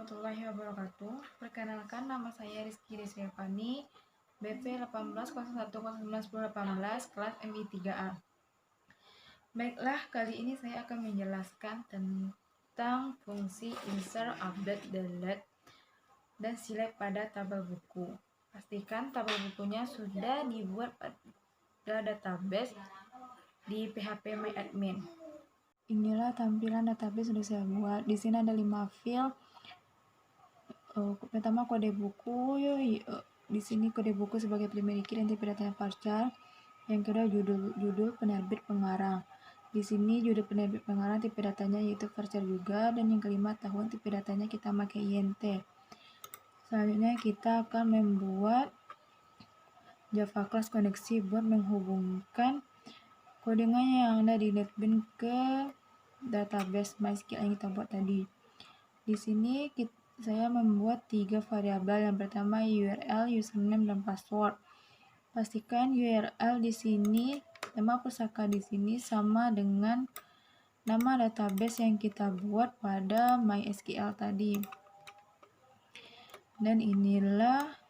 warahmatullahi wabarakatuh. Perkenalkan, nama saya Rizky Desriapani, BP 1801091018, kelas MI 3A. Baiklah, kali ini saya akan menjelaskan tentang fungsi insert, update, delete, dan select pada tabel buku. Pastikan tabel bukunya sudah dibuat pada database di PHP My Admin. Inilah tampilan database sudah saya buat. Di sini ada 5 file. Pertama kode buku, di sini kode buku sebagai primary key dan tipe datanya varchar. Yang kedua judul penerbit pengarang. Di sini judul penerbit pengarang tipe datanya yaitu varchar juga, dan yang kelima tahun tipe datanya kita pakai INT. Selanjutnya kita akan membuat Java class koneksi buat menghubungkan codingan yang ada di NetBeans ke database MySQL yang kita buat tadi. Di sini saya membuat 3 variabel. Yang pertama URL, username, dan password. Pastikan URL di sini, nama pusaka di sini sama dengan nama database yang kita buat pada MySQL tadi. Dan inilah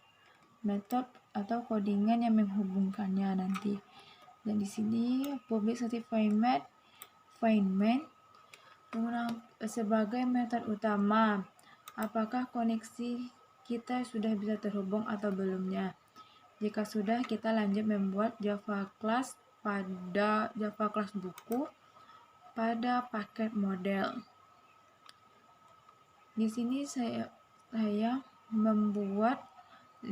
metode atau codingan yang menghubungkannya nanti. Dan di sini public static find main sebagai metode utama. Apakah koneksi kita sudah bisa terhubung atau belumnya? Jika sudah, kita lanjut membuat Java class buku pada paket model. Di sini saya membuat 5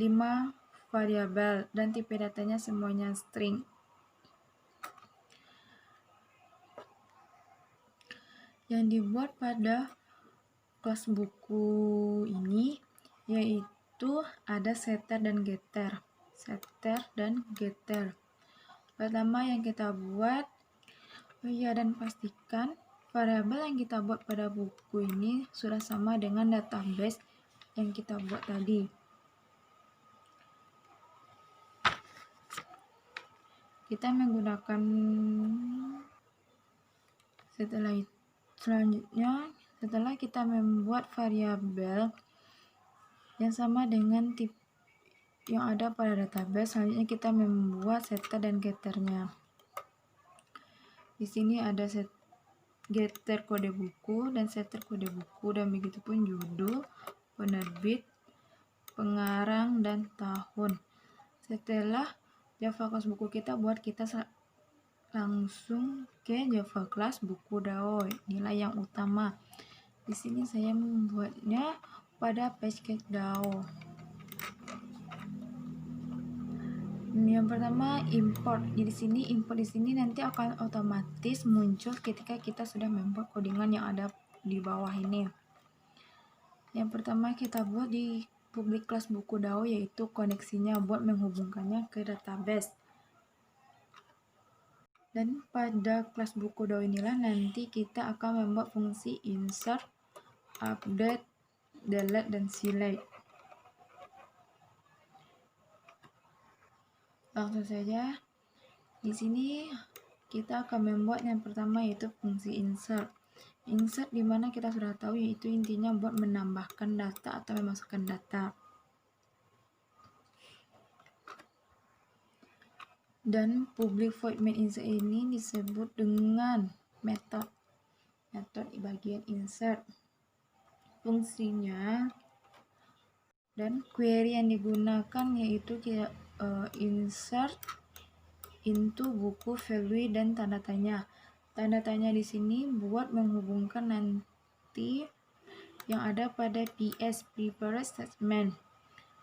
variabel dan tipe datanya semuanya string. Yang dibuat pada kelas buku ini yaitu ada setter dan getter. Pertama yang kita buat, dan pastikan variabel yang kita buat pada buku ini sudah sama dengan database yang kita buat tadi. Kita menggunakan setelah kita membuat variabel yang sama dengan tipe yang ada pada database, selanjutnya kita membuat setter dan getternya. Di sini ada getter kode buku dan setter kode buku, dan begitupun judul, penerbit, pengarang, dan tahun. Setelah Java class buku kita buat, kita langsung ke Java class buku DAO. Inilah yang utama. Di sini saya membuatnya pada package DAO. Yang pertama import. Jadi import di sini nanti akan otomatis muncul ketika kita sudah membuat codingan yang ada di bawah ini. Yang pertama kita buat di public class buku DAO, yaitu koneksinya buat menghubungkannya ke database. Dan pada kelas buku DAO inilah nanti kita akan membuat fungsi insert, update, delete, dan select. Langsung saja. Di sini kita akan membuat yang pertama yaitu fungsi insert. Insert dimana kita sudah tahu yaitu intinya buat menambahkan data atau memasukkan data. Dan public void main insert ini disebut dengan metode di bagian insert. Fungsinya dan query yang digunakan yaitu insert into buku, value, dan tanda tanya. Tanda tanya di sini buat menghubungkan nanti yang ada pada PS prepared statement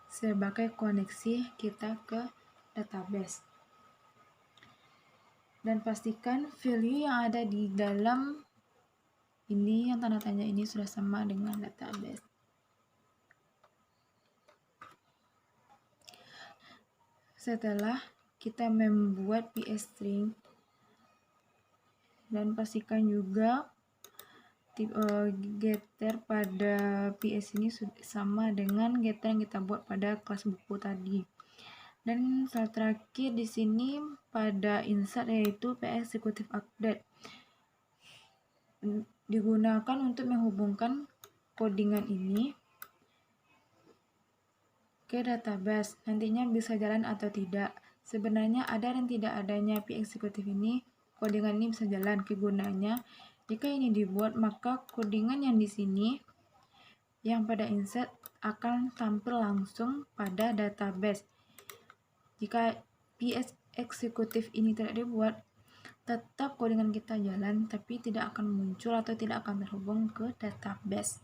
sebagai koneksi kita ke database. Dan pastikan value yang ada di dalam ini, yang tanda tanya ini, sudah sama dengan database. Setelah kita membuat PS string, dan pastikan juga getter pada PS ini sama dengan getter yang kita buat pada kelas buku tadi. Dan terakhir di sini pada insert yaitu PS executive update digunakan untuk menghubungkan codingan ini ke database. Nantinya bisa jalan atau tidak. Sebenarnya ada dan tidak adanya Pi eksekutif ini, codingan ini bisa jalan. Kegunaannya, jika ini dibuat, maka codingan yang di sini yang pada insert akan tampil langsung pada database. Jika Pi eksekutif ini tidak dibuat, tetap codingan kita jalan, tapi tidak akan muncul atau tidak akan terhubung ke database.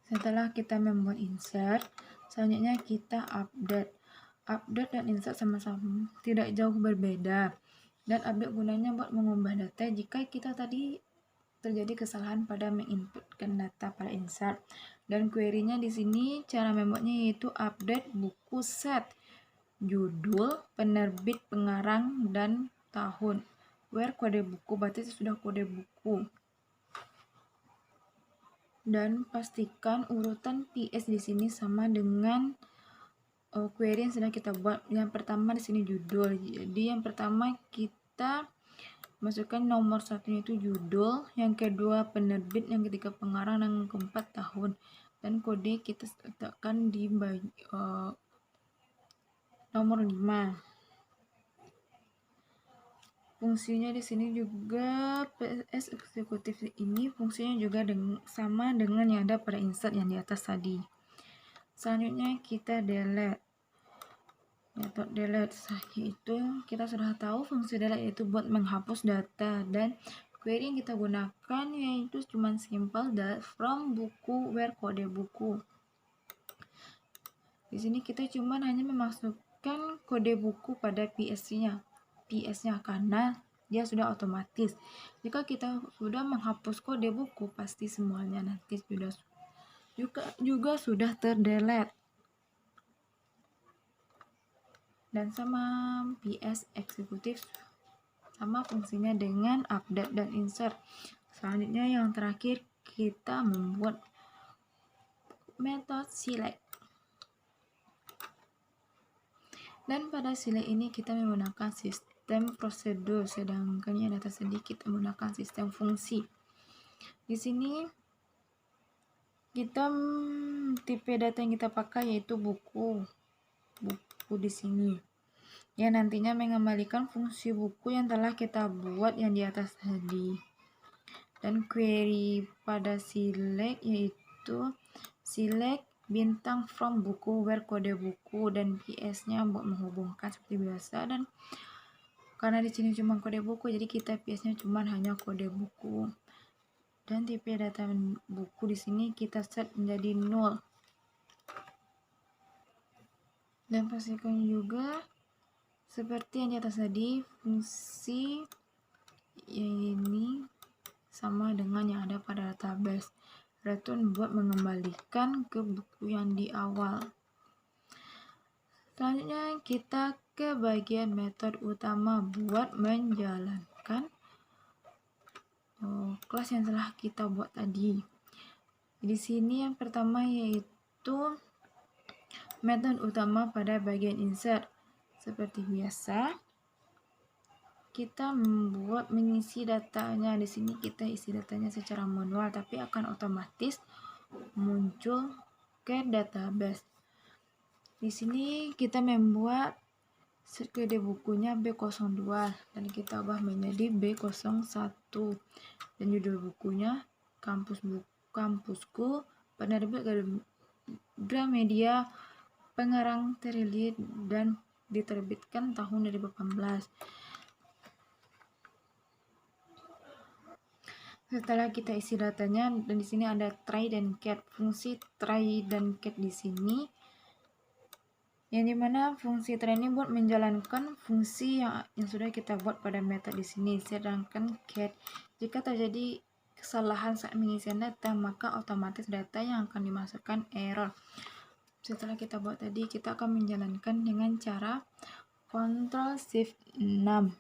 Setelah kita membuat insert, selanjutnya kita update. Update dan insert sama-sama tidak jauh berbeda. Dan update gunanya buat mengubah data jika kita tadi terjadi kesalahan pada menginputkan data pada insert. Dan query-nya di sini cara membuatnya yaitu update buku set, judul, penerbit, pengarang, dan tahun. Where kode buku, berarti sudah kode buku. Dan pastikan urutan PS di sini sama dengan query yang sedang kita buat. Yang pertama di sini judul. Jadi yang pertama kita masukkan nomor satunya itu judul, yang kedua penerbit, yang ketiga pengarang, dan yang keempat tahun. Dan kode kita letakkan di nomor 5. Fungsinya di sini juga PS eksekutif ini fungsinya juga sama dengan yang ada pada insert yang di atas tadi. Selanjutnya kita delete. Metode delete yaitu kita sudah tahu fungsi delete yaitu buat menghapus data, dan query yang kita gunakan yaitu cuma simple delete from buku where kode buku. Di sini kita cuma hanya memasukkan kode buku pada PS-nya karena dia sudah otomatis. Jika kita sudah menghapus kode buku, pasti semuanya nanti juga sudah terdelete. Dan sama PS eksekutif sama fungsinya dengan update dan insert. Selanjutnya yang terakhir kita membuat metode select. Dan pada select ini kita menggunakan sistem prosedur, sedangkan yang atas sedikit menggunakan sistem fungsi. Di sini kita tipe data yang kita pakai yaitu buku di sini. Yang nantinya mengembalikan fungsi buku yang telah kita buat yang di atas tadi. Dan query pada select yaitu select bintang from buku where kode buku, dan PS-nya buat menghubungkan seperti biasa. Dan karena di sini cuma kode buku, jadi kita PS-nya cuma hanya kode buku. Dan tipe data buku di sini kita set menjadi 0. Dan pastikan juga seperti yang di atas tadi, fungsi ini sama dengan yang ada pada database. Return buat mengembalikan ke buku yang di awal. Selanjutnya kita ke bagian metode utama buat menjalankan kelas yang telah kita buat tadi. Di sini yang pertama yaitu metode utama pada bagian insert. Seperti biasa, kita mengisi datanya. Di sini kita isi datanya secara manual, tapi akan otomatis muncul ke database. Di sini kita membuat set kode bukunya B02 dan kita ubah menjadi B01, dan judul bukunya kampusku, penerbit Gramedia, pengarang Terilit, dan diterbitkan tahun 2018. Setelah kita isi datanya, dan di sini ada try dan catch. Fungsi try dan catch di sini, yang dimana fungsi try ini buat menjalankan fungsi yang sudah kita buat pada metode di sini. Sedangkan catch, jika terjadi kesalahan saat mengisi data, maka otomatis data yang akan dimasukkan error. Setelah kita buat tadi, kita akan menjalankan dengan cara Ctrl Shift 6.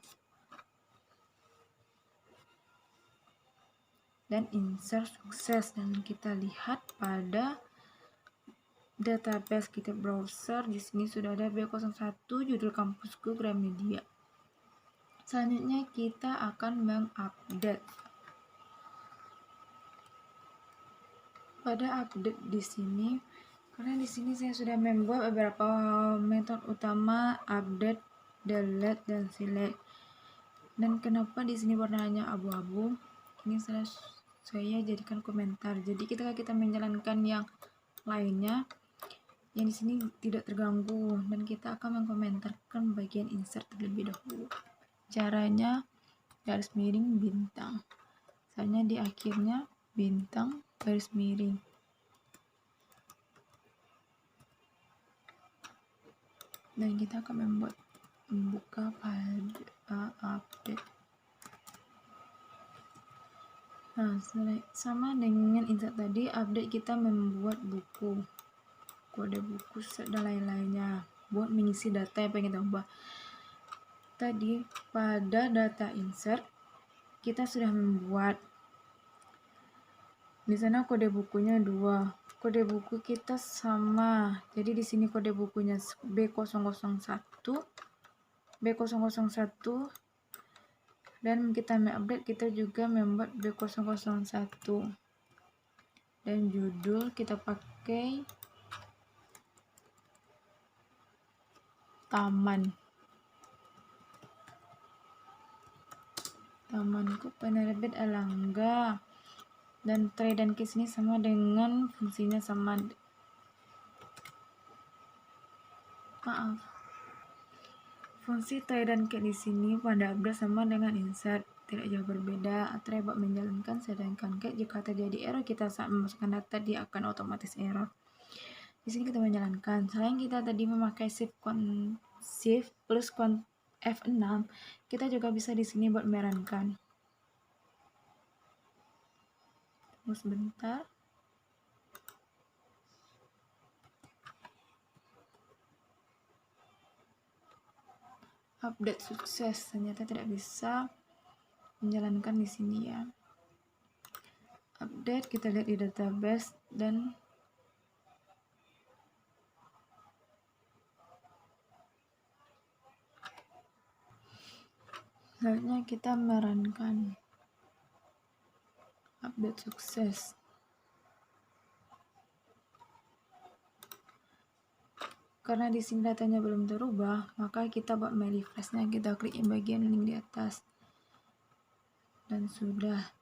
Dan insert sukses, dan kita lihat pada database kita browser di sini sudah ada B01 judul kampusku Gramedia. Selanjutnya kita akan mengupdate. Pada update di sini Karena di sini saya sudah membuat beberapa metode utama update, delete, dan select. Dan kenapa di sini warnanya abu-abu? Ini saya jadikan komentar. Jadi kita menjalankan yang lainnya, yang di sini tidak terganggu, dan kita akan mengkomentarkan bagian insert terlebih dahulu. Caranya garis miring bintang. Misalnya di akhirnya bintang garis miring. Dan kita akan membuka file update. Nah, sama dengan insert tadi, update kita membuat buku, kode buku dan lain-lainnya buat mengisi data yang pengen tambah. Tadi pada data insert kita sudah membuat di sana kode bukunya 2. Kode buku kita sama. Jadi di sini kode bukunya B001 dan kita update kita juga membuat B001. Dan judul kita pakai tamanku penerbit Alangga. Dan try dan case ini sama dengan fungsinya sama. Fungsi try dan case di sini pada update sama dengan insert, tidak jauh berbeda. Try buat menjalankan, sedangkan case jika terjadi error kita saat memasukkan data dia akan otomatis error. Di sini kita menjalankan. Selain kita tadi memakai shift plus F6, kita juga bisa di sini buat merankan. Tunggu sebentar. Update sukses, ternyata tidak bisa menjalankan di sini ya. Update, kita lihat di database dan selanjutnya kita merankan. Update sukses. Karena di sini datanya belum terubah, maka kita buat my refreshnya, kita klik yang bagian link di atas. Dan sudah,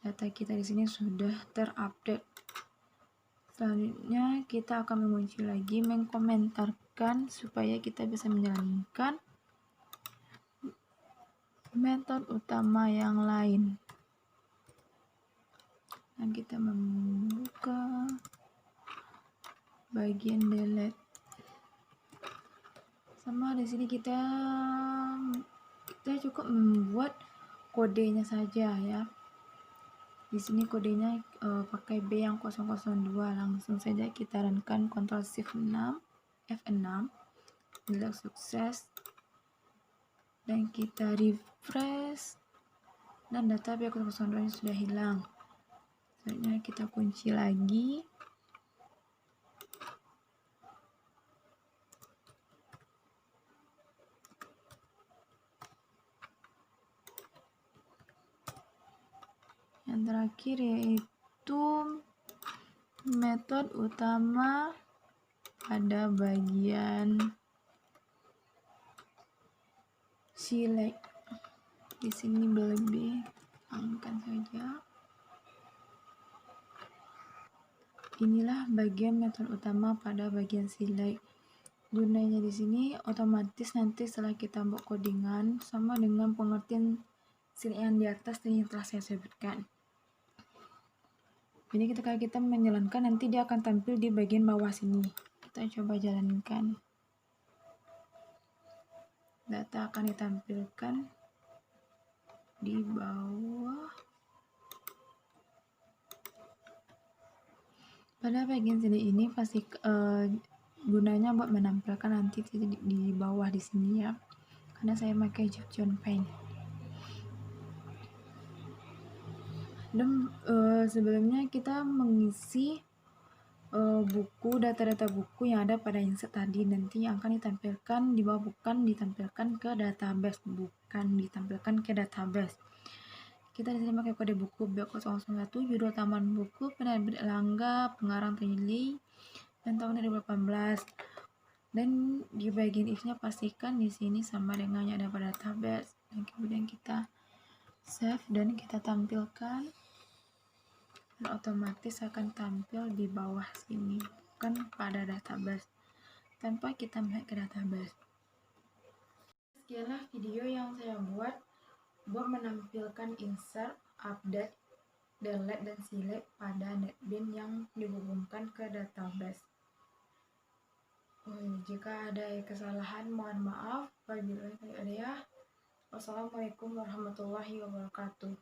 data kita di sini sudah terupdate. Selanjutnya kita akan mengunci lagi, mengkomentarkan supaya kita bisa menjalankan metode utama yang lain. Dan kita membuka bagian delete. Sama di sini kita cukup membuat kodenya saja ya. Di sini kodenya pakai B yang 002. Langsung saja kita runkan Ctrl Shift 6 F6, delete sukses, dan kita refresh dan data B002 sudah hilang. Selanjutnya kita kunci lagi. Yang terakhir yaitu metode utama pada bagian select. Di sini lebih angkat saja. Inilah bagian metode utama pada bagian select. Gunanya di sini otomatis nanti setelah kita buat codingan sama dengan pengertian select yang di atas yang telah saya sebutkan. Jadi ketika kita menjalankan nanti dia akan tampil di bagian bawah sini. Kita coba jalankan. Data akan ditampilkan di bawah. Pada bagian sini ini pasti gunanya buat menampilkan nanti di bawah di sini ya. Karena saya pakai John Paint. Dan sebelumnya kita mengisi data-data buku yang ada pada insert tadi, nanti yang akan ditampilkan di bawah, bukan ditampilkan ke database, Kita di sini pakai kode buku B001, judul taman buku, penerbit Erlangga, pengarang Trilly, dan tahun 2018. Dan di bagian if-nya pastikan di sini sama dengan yang ada pada database, dan kemudian kita save dan kita tampilkan, dan otomatis akan tampil di bawah sini, bukan pada database, tanpa kita melihat ke database. Sekianlah video yang saya buat menampilkan insert, update, delete, dan select pada NetBeans yang dihubungkan ke database. Jika ada kesalahan mohon maaf. Wassalamualaikum warahmatullahi wabarakatuh.